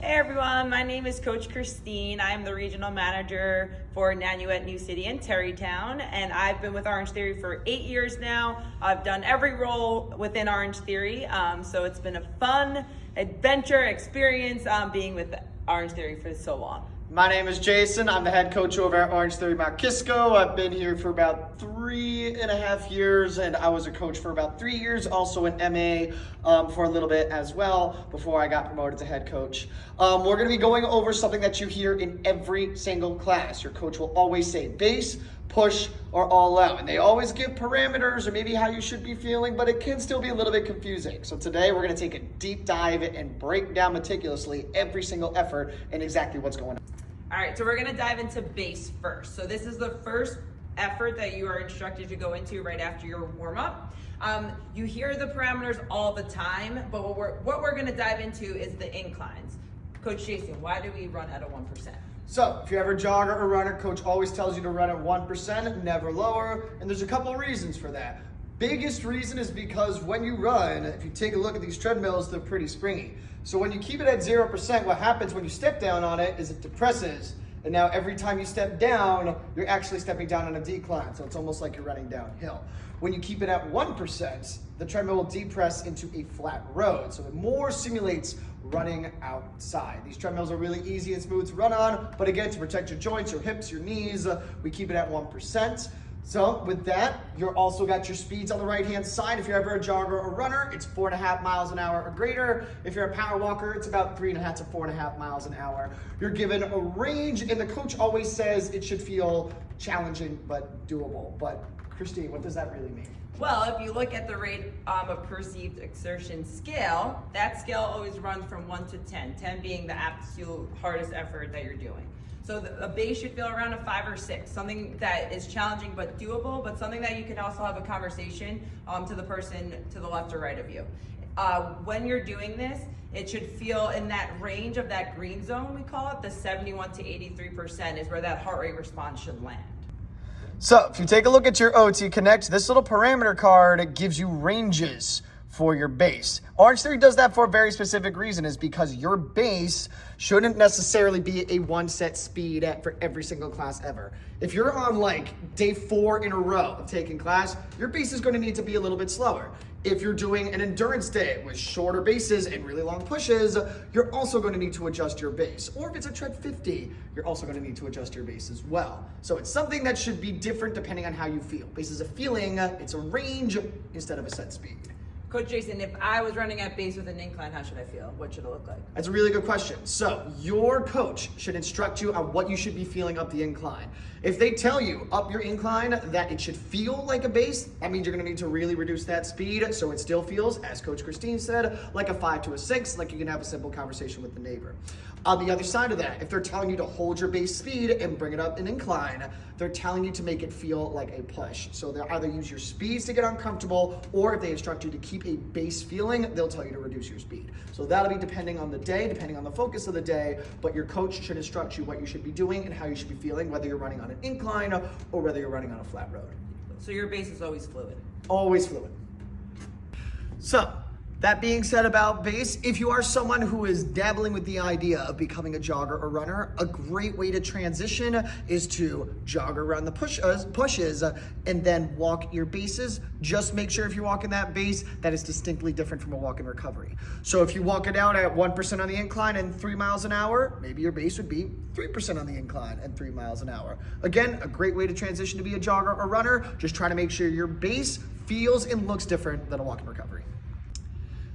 Hey everyone, my name is Coach Christine. I'm the regional manager for Nanuet New City in Terrytown, and I've been with Orange Theory for 8 years now. I've done every role within Orange Theory, so it's been a fun adventure experience being with Orange Theory for so long. My name is Jason. I'm the head coach over at Orange Theory Mount Kisco. I've been here for about 3.5 years, and I was a coach for about 3 years, also an MA for a little bit as well before I got promoted to head coach. We're going to be going over something that you hear in every single class. Your coach will always say base, push, or all out. And they always give parameters or maybe how you should be feeling, but it can still be a little bit confusing. So today we're going to take a deep dive and break down meticulously every single effort and exactly what's going on. All right, so we're gonna dive into base first. So this is the first effort that you are instructed to go into right after your warm-up. You hear the parameters all the time, but what we're gonna dive into is the inclines. Coach Jason, why do we run at a 1%? So if you're ever a jogger or runner, coach always tells you to run at 1%, never lower, and there's a couple of reasons for that. Biggest reason is because when you run, if you take a look at these treadmills, they're pretty springy. So when you keep it at 0%, what happens when you step down on it is it depresses. And now every time you step down, you're actually stepping down on a decline. So it's almost like you're running downhill. When you keep it at 1%, the treadmill will depress into a flat road. So it more simulates running outside. These treadmills are really easy and smooth to run on, but again, to protect your joints, your hips, your knees, we keep it at 1%. So with that, you're also got your speeds on the right-hand side. If you're ever a jogger or runner, it's 4.5 miles an hour or greater. If you're a power walker, it's about 3.5 to 4.5 miles an hour. You're given a range, and the coach always says it should feel challenging but doable. But Christine, what does that really mean? Well, if you look at the rate of perceived exertion scale, that scale always runs from 1 to 10, 10 being the absolute hardest effort that you're doing. So a base should feel around a 5 or 6, something that is challenging but doable, but something that you can also have a conversation to the person to the left or right of you. When you're doing this, it should feel in that range of that green zone, we call it, the 71 to 83% is where that heart rate response should land. So if you take a look at your OT Connect, this little parameter card gives you ranges for your base. Orange Theory does that for a very specific reason, is because your base shouldn't necessarily be a one set speed for every single class ever. If you're on like day 4 in a row of taking class, your base is going to need to be a little bit slower. If you're doing an endurance day with shorter bases and really long pushes, you're also going to need to adjust your base. Or if it's a tread 50, you're also going to need to adjust your base as well. So it's something that should be different depending on how you feel. Base is a feeling, it's a range instead of a set speed. Coach Jason, if I was running at base with an incline, how should I feel? What should it look like? That's a really good question. So your coach should instruct you on what you should be feeling up the incline. If they tell you up your incline that it should feel like a base, that means you're gonna need to really reduce that speed so it still feels, as Coach Christine said, like a 5 to a 6, like you can have a simple conversation with the neighbor. On the other side of that, if they're telling you to hold your base speed and bring it up an incline, they're telling you to make it feel like a push. So they'll either use your speeds to get uncomfortable, or if they instruct you to keep a base feeling, they'll tell you to reduce your speed. So that'll be depending on the day, depending on the focus of the day, but your coach should instruct you what you should be doing and how you should be feeling, whether you're running on an incline or whether you're running on a flat road. So your base is always fluid? Always fluid. So, that being said about base, if you are someone who is dabbling with the idea of becoming a jogger or runner, a great way to transition is to jog around the pushes and then walk your bases. Just make sure if you're walking that base that is distinctly different from a walk in recovery. So if you walk it out at 1% on the incline and 3 miles an hour, maybe your base would be 3% on the incline and 3 miles an hour. Again, a great way to transition to be a jogger or runner. Just try to make sure your base feels and looks different than a walk in recovery.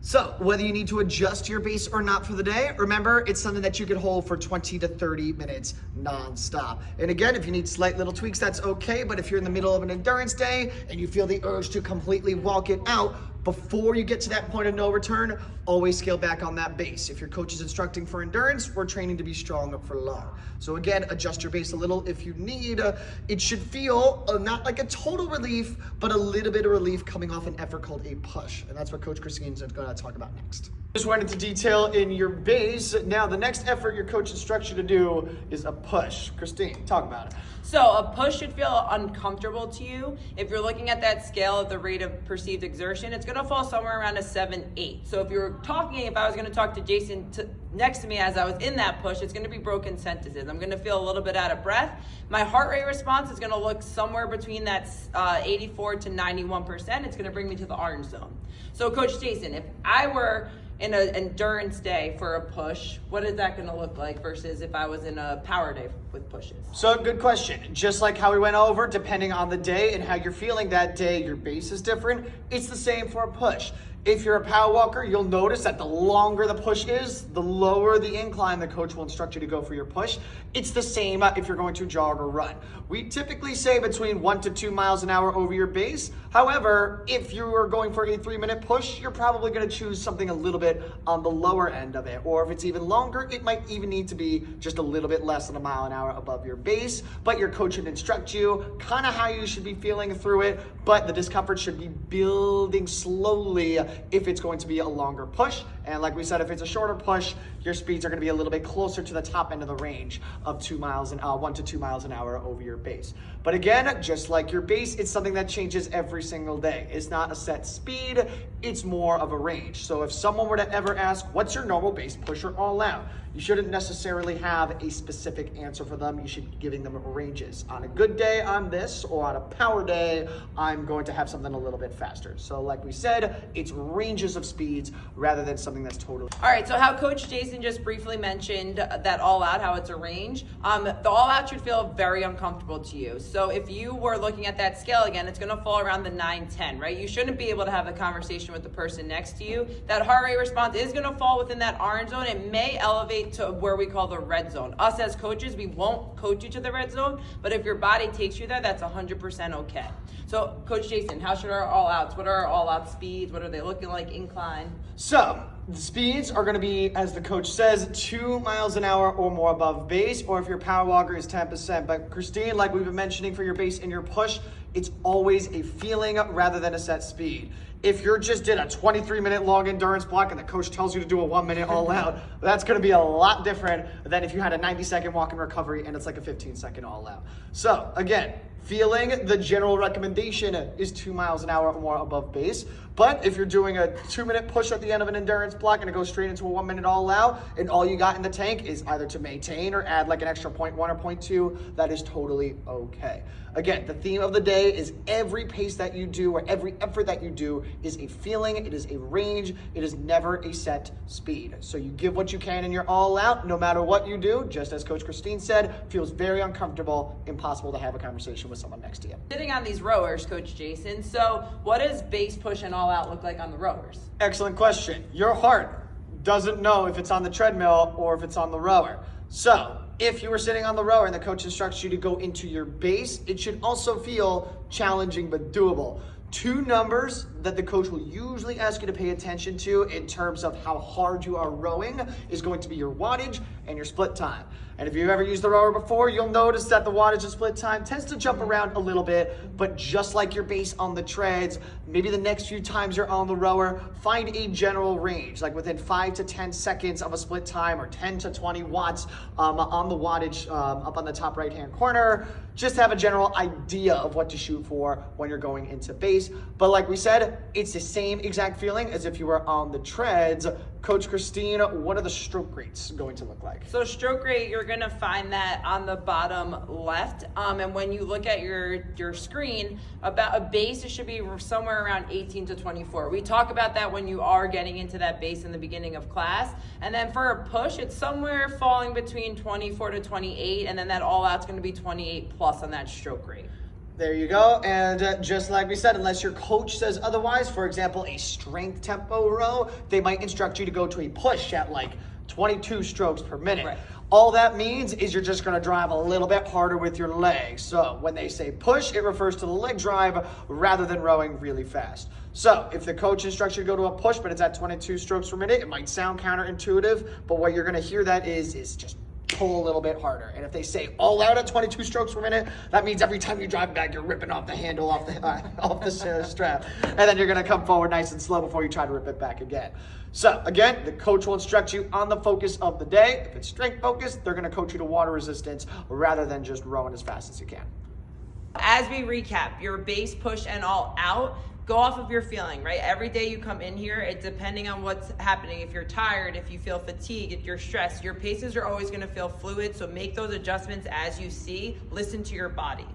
So whether you need to adjust your base or not for the day, remember it's something that you can hold for 20 to 30 minutes nonstop. And again, if you need slight little tweaks, that's okay. But if you're in the middle of an endurance day and you feel the urge to completely walk it out, before you get to that point of no return, always scale back on that base. If your coach is instructing for endurance, we're training to be strong for long. So again, adjust your base a little if you need. It should feel not like a total relief, but a little bit of relief coming off an effort called a push. And that's what Coach Christine is going to talk about next. Just went into detail in your base. Now the next effort your coach instructs you to do is a push. Christine, talk about it. So a push should feel uncomfortable to you. If you're looking at that scale of the rate of perceived exertion, it's going gonna fall somewhere around a 7-8. So if I was gonna talk to Jason next to me as I was in that push, it's gonna be broken sentences. I'm gonna feel a little bit out of breath. My heart rate response is gonna look somewhere between that 84 to 91%. It's gonna bring me to the orange zone. So Coach Jason, if I were in an endurance day for a push, what is that gonna look like versus if I was in a power day with pushes? So good question. Just like how we went over, depending on the day and how you're feeling that day, your base is different. It's the same for a push. If you're a power walker, you'll notice that the longer the push is, the lower the incline the coach will instruct you to go for your push. It's the same if you're going to jog or run. We typically say between 1 to 2 miles an hour over your base. However, if you are going for a 3-minute push, you're probably going to choose something a little bit on the lower end of it. Or if it's even longer, it might even need to be just a little bit less than a mile an hour above your base. But your coach should instruct you kind of how you should be feeling through it. But the discomfort should be building slowly if it's going to be a longer push. And like we said, if it's a shorter push, your speeds are going to be a little bit closer to the top end of the range of 1 to 2 miles an hour over your base. But again, just like your base, it's something that changes every single day. It's not a set speed, it's more of a range. So if someone were to ever ask, what's your normal base push or all out? You shouldn't necessarily have a specific answer for them. You should be giving them ranges. On a good day, I'm this, or on a power day, I'm going to have something a little bit faster. So like we said, it's ranges of speeds rather than something that's totally. All right, so how Coach Jason just briefly mentioned that all out, how it's a range, the all out should feel very uncomfortable to you. So if you were looking at that scale again, it's gonna fall around the 9-10, right? You shouldn't be able to have a conversation with the person next to you. That heart rate response is gonna fall within that orange zone. It may elevate to where we call the red zone. Us as coaches, we won't coach you to the red zone, but if your body takes you there, that's 100% okay. So Coach Jason, how should our all outs, what are our all out speeds? What are they looking like, incline? So the speeds are going to be, as the coach says, 2 miles an hour or more above base, or if your power walker is 10%. But Christine, like we've been mentioning for your base and your push, it's always a feeling rather than a set speed. If you're just did a 23-minute long endurance block and the coach tells you to do a 1-minute all out, that's going to be a lot different than if you had a 90-second walk and recovery and it's like a 15-second all out. So again, feeling, the general recommendation is 2 miles an hour or more above base. But if you're doing a 2-minute push at the end of an endurance block and it goes straight into a 1-minute all out, and all you got in the tank is either to maintain or add like an extra 0.1 or 0.2, that is totally okay. Again, the theme of the day is every pace that you do or every effort that you do is a feeling, it is a range, it is never a set speed. So you give what you can and you're all out, no matter what you do, just as Coach Christine said, feels very uncomfortable, impossible to have a conversation with someone next to you. Sitting on these rowers, Coach Jason, so what does base push and all out look like on the rowers? Excellent question. Your heart doesn't know if it's on the treadmill or if it's on the rower. So if you were sitting on the rower and the coach instructs you to go into your base, it should also feel challenging but doable. 2 numbers that the coach will usually ask you to pay attention to in terms of how hard you are rowing is going to be your wattage and your split time. And if you've ever used the rower before, you'll notice that the wattage and split time tends to jump around a little bit, but just like your base on the treads, maybe the next few times you're on the rower, find a general range, like within 5 to 10 seconds of a split time or 10 to 20 watts on the wattage up on the top right-hand corner. Just have a general idea of what to shoot for when you're going into base. But like we said, it's the same exact feeling as if you were on the treads. Coach Christine, what are the stroke rates going to look like? So stroke rate, you're gonna find that on the bottom left. And when you look at your screen, about a base, it should be somewhere around 18 to 24. We talk about that when you are getting into that base in the beginning of class. And then for a push, it's somewhere falling between 24 to 28. And then that all out's gonna be 28 plus on that stroke rate. There you go. And just like we said, unless your coach says otherwise, for example, a strength tempo row, they might instruct you to go to a push at like 22 strokes per minute. Right. All that means is you're just going to drive a little bit harder with your legs. So when they say push, it refers to the leg drive rather than rowing really fast. So if the coach instructs you to go to a push, but it's at 22 strokes per minute, it might sound counterintuitive, but what you're going to hear that is just pull a little bit harder. And if they say all out at 22 strokes per minute, that means every time you drive back, you're ripping off the handle off the strap. And then you're going to come forward nice and slow before you try to rip it back again. So again, the coach will instruct you on the focus of the day. If it's strength focused, they're going to coach you to water resistance rather than just rowing as fast as you can. As we recap, your base push and all out, go off of your feeling, right? Every day you come in here, it's depending on what's happening. If you're tired, if you feel fatigued, if you're stressed, your paces are always gonna feel fluid, so make those adjustments as you see. Listen to your body.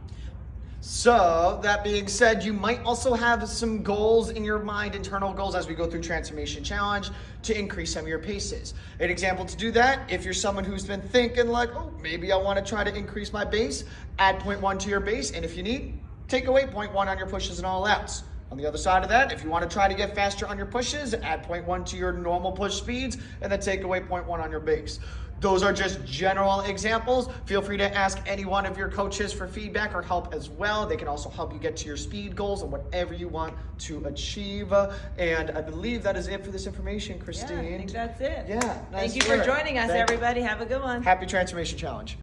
So, that being said, you might also have some goals in your mind, internal goals as we go through Transformation Challenge to increase some of your paces. An example to do that, if you're someone who's been thinking like, oh, maybe I want to try to increase my base, add 0.1 to your base, and if you need, take away 0.1 on your pushes and all outs. On the other side of that, if you want to try to get faster on your pushes, add 0.1 to your normal push speeds, and then take away 0.1 on your base. Those are just general examples. Feel free to ask any one of your coaches for feedback or help as well. They can also help you get to your speed goals and whatever you want to achieve. And I believe that is it for this information, Christine. Yeah, I think that's it. Yeah. Thank you for joining us, everybody. Have a good one. Happy Transformation Challenge.